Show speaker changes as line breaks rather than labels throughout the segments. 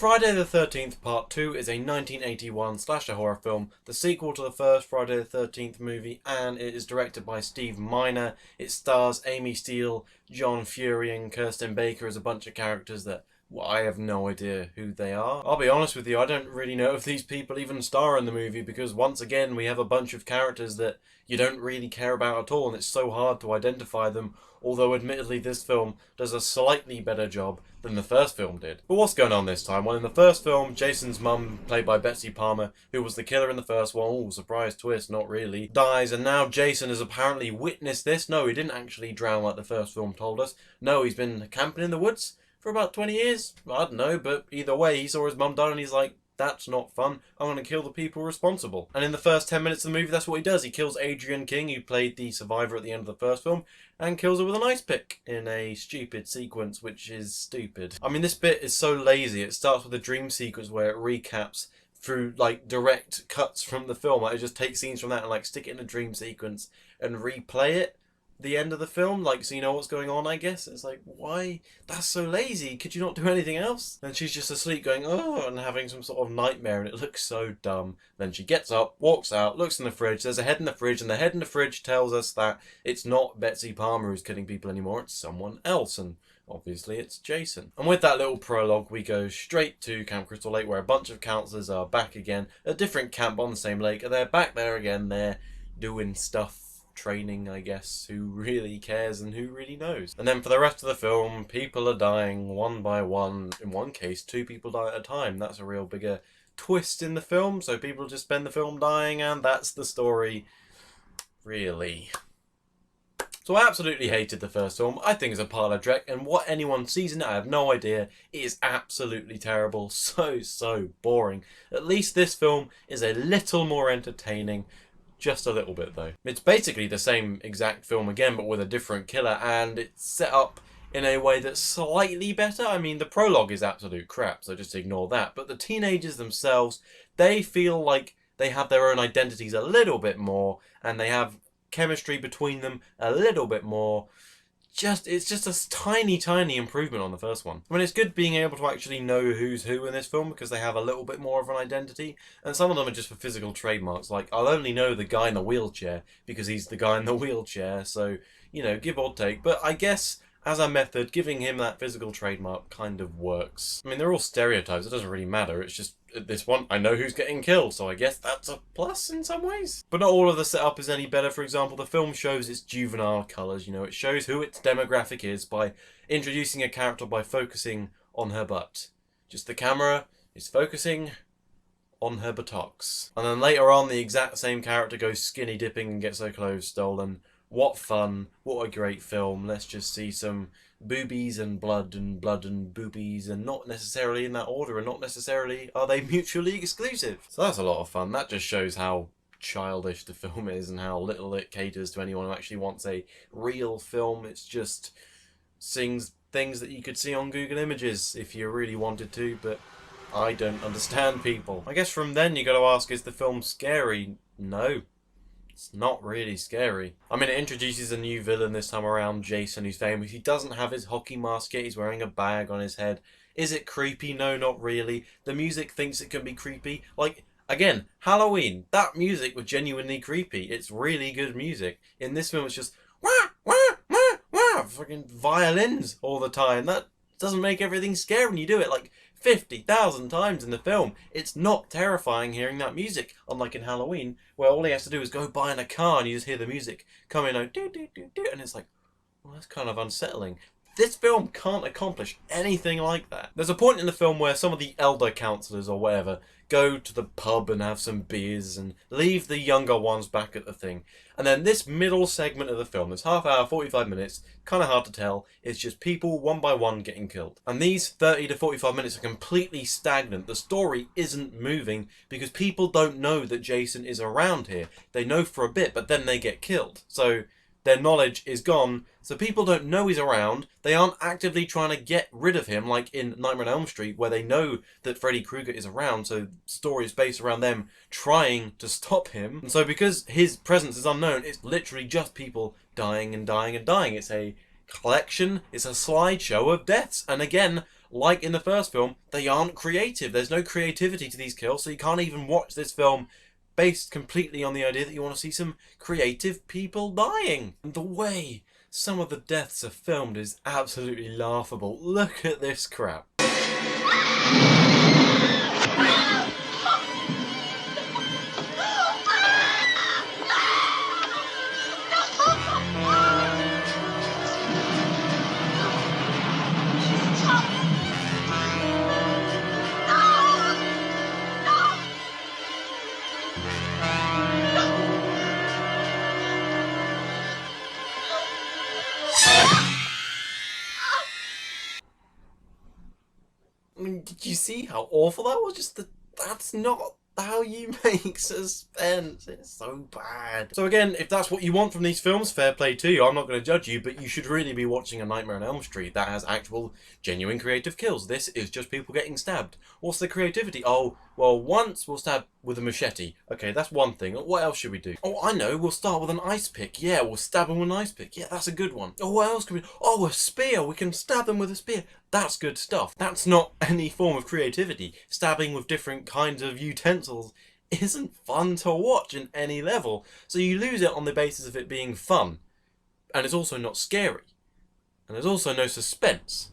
Friday the 13th Part 2 is a 1981 slasher horror film, the sequel to the first Friday the 13th movie, and it is directed by Steve Miner. It stars Amy Steele, John Fury and Kirsten Baker as a bunch of characters that I have no idea who they are. I'll be honest with you, I don't really know if these people even star in the movie because once again we have a bunch of characters that you don't really care about at all and it's so hard to identify them, although admittedly this film does a slightly better job than the first film did. But what's going on this time? Well, in the first film, Jason's mum, played by Betsy Palmer, who was the killer in the first one, ooh, surprise twist, not really, dies, and now Jason has apparently witnessed this. No, he didn't actually drown like the first film told us. No, he's been camping in the woods for about 20 years? I don't know, but either way, he saw his mum die and he's like, that's not fun. I'm going to kill the people responsible. And in the first 10 minutes of the movie, that's what he does. He kills Adrienne King, who played the survivor at the end of the first film, and kills her with an ice pick in a stupid sequence, which is stupid. I mean, this bit is so lazy. It starts with a dream sequence where it recaps through like direct cuts from the film. Like, it just takes scenes from that and like stick it in a dream sequence and replay it. The end of the film, like, so you know what's going on, I guess. It's like, why? That's so lazy. Could you not do anything else? And she's just asleep going, oh, and having some sort of nightmare, and it looks so dumb. Then she gets up, walks out, looks in the fridge, there's a head in the fridge, and the head in the fridge tells us that it's not Betsy Palmer who's killing people anymore, it's someone else, and obviously it's Jason. And with that little prologue, we go straight to Camp Crystal Lake, where a bunch of counsellors are back again, a different camp on the same lake, and they're back there again, they're doing stuff. Training, I guess. Who really cares and who really knows? And then for the rest of the film, people are dying one by one. In one case, 2 people die at a time. That's a real bigger twist in the film. So people just spend the film dying, and that's the story. Really. So I absolutely hated the first film. I think it's a pile of dreck, and what anyone sees in it, I have no idea. It is absolutely terrible. So boring. At least this film is a little more entertaining. Just a little bit though. It's basically the same exact film again, but with a different killer, and it's set up in a way that's slightly better. I mean, the prologue is absolute crap, so just ignore that. But the teenagers themselves, they feel like they have their own identities a little bit more, and they have chemistry between them a little bit more. It's just a tiny improvement on the first one. I mean, it's good being able to actually know who's who in this film because they have a little bit more of an identity, and some of them are just for physical trademarks. Like, I'll only know the guy in the wheelchair because he's the guy in the wheelchair, so, you know, give or take. But I guess as a method, giving him that physical trademark kind of works. I mean, they're all stereotypes, it doesn't really matter. It's just, this one, I know who's getting killed, so I guess that's a plus in some ways. But not all of the setup is any better. For example, the film shows its juvenile colours, you know, it shows who its demographic is by introducing a character by focusing on her butt. Just the camera is focusing on her buttocks. And then later on, the exact same character goes skinny dipping and gets her clothes stolen. What fun, what a great film. Let's just see some boobies and blood and boobies, and not necessarily in that order, and not necessarily are they mutually exclusive. So that's a lot of fun. That just shows how childish the film is and how little it caters to anyone who actually wants a real film. It's just sings things that you could see on Google Images if you really wanted to, but I don't understand people. I guess from then you got to ask, is the film scary? No. It's not really scary. I mean, it introduces a new villain this time around, Jason, who's famous. He doesn't have his hockey mask yet. He's wearing a bag on his head. Is it creepy? No, not really. The music thinks it can be creepy. Like, again, Halloween. That music was genuinely creepy. It's really good music. In this film, it's just wah, wah, wah, wah, fucking violins all the time. That doesn't make everything scary when you do it like 50,000 times in the film. It's not terrifying hearing that music, unlike in Halloween, where all he has to do is go buy in a car and you just hear the music coming out, do, do, do, do, and it's like, well, that's kind of unsettling. This film can't accomplish anything like that. There's a point in the film where some of the elder counsellors or whatever go to the pub and have some beers and leave the younger ones back at the thing. And then this middle segment of the film, this half hour, 45 minutes, kind of hard to tell, it's just people one by one getting killed. And these 30 to 45 minutes are completely stagnant. The story isn't moving because people don't know that Jason is around here. They know for a bit, but then they get killed. So their knowledge is gone, so people don't know he's around. They aren't actively trying to get rid of him, like in Nightmare on Elm Street, where they know that Freddy Krueger is around, so the story is based around them trying to stop him. And so because his presence is unknown, it's literally just people dying and dying and dying. It's a collection, it's a slideshow of deaths. And again, like in the first film, they aren't creative. There's no creativity to these kills, so you can't even watch this film based completely on the idea that you want to see some creative people dying. And the way some of the deaths are filmed is absolutely laughable. Look at this crap. I mean, did you see how awful that was? That's not how you make suspense. It's so bad. So again, if that's what you want from these films, fair play to you. I'm not going to judge you, but you should really be watching A Nightmare on Elm Street. That has actual, genuine creative kills. This is just people getting stabbed. What's the creativity? Oh, well, once we'll stab with a machete. Okay, that's one thing. What else should we do? Oh, I know. We'll start with an ice pick. Yeah, we'll stab them with an ice pick. Yeah, that's a good one. Oh, what else can we do? Oh, a spear. We can stab them with a spear. That's good stuff. That's not any form of creativity. Stabbing with different kinds of utensils isn't fun to watch in any level. So you lose it on the basis of it being fun. And it's also not scary. And there's also no suspense.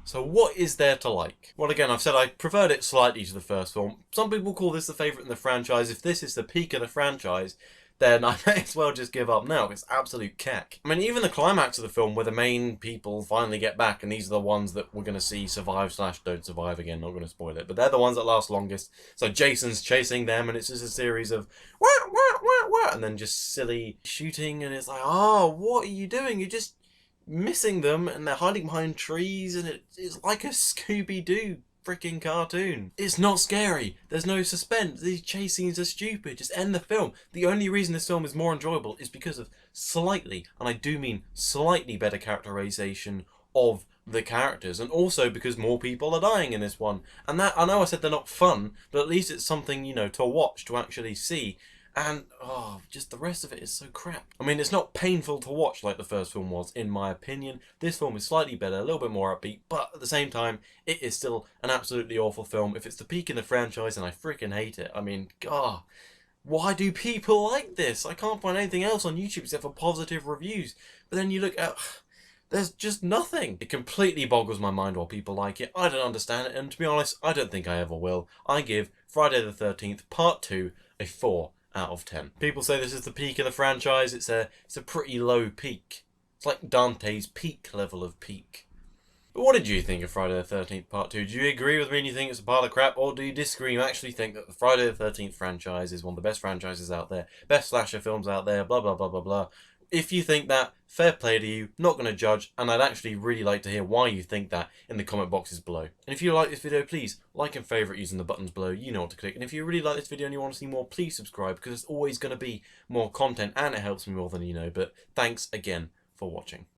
So what is there to like? Well, again, I've said I preferred it slightly to the first film. Some people call this the favourite in the franchise. If this is the peak of the franchise, then I may as well just give up now. It's absolute cack. I mean, even the climax of the film where the main people finally get back, and these are the ones that we're going to see survive/don't survive again, not going to spoil it, but they're the ones that last longest. So Jason's chasing them, and it's just a series of wah, wah, wah, wah, and then just silly shooting, and it's like, oh, what are you doing? You're just missing them, and they're hiding behind trees, and it's like a Scooby-Doo freaking cartoon. It's not scary. There's no suspense. These chase scenes are stupid. Just end the film. The only reason this film is more enjoyable is because of slightly, and I do mean slightly, better characterization of the characters, and also because more people are dying in this one. And that, I know I said they're not fun, but at least it's something, you know, to watch, to actually see. And, oh, just the rest of it is so crap. I mean, it's not painful to watch like the first film was, in my opinion. This film is slightly better, a little bit more upbeat, but at the same time, it is still an absolutely awful film. If it's the peak in the franchise, and I freaking hate it, I mean, God, why do people like this? I can't find anything else on YouTube except for positive reviews. But then you look at... there's just nothing. It completely boggles my mind why people like it. I don't understand it, and to be honest, I don't think I ever will. I give Friday the 13th Part 2 a 4 out of 10. People say this is the peak of the franchise. It's a pretty low peak. It's like Dante's peak level of peak. But what did you think of Friday the 13th Part 2? Do you agree with me and you think it's a pile of crap, or do you disagree and actually think that the Friday the 13th franchise is one of the best franchises out there, best slasher films out there, blah blah blah blah blah? If you think that, fair play to you, not going to judge, and I'd actually really like to hear why you think that in the comment boxes below. And if you like this video, please like and favourite using the buttons below, you know what to click. And if you really like this video and you want to see more, please subscribe, because there's always going to be more content, and it helps me more than you know. But thanks again for watching.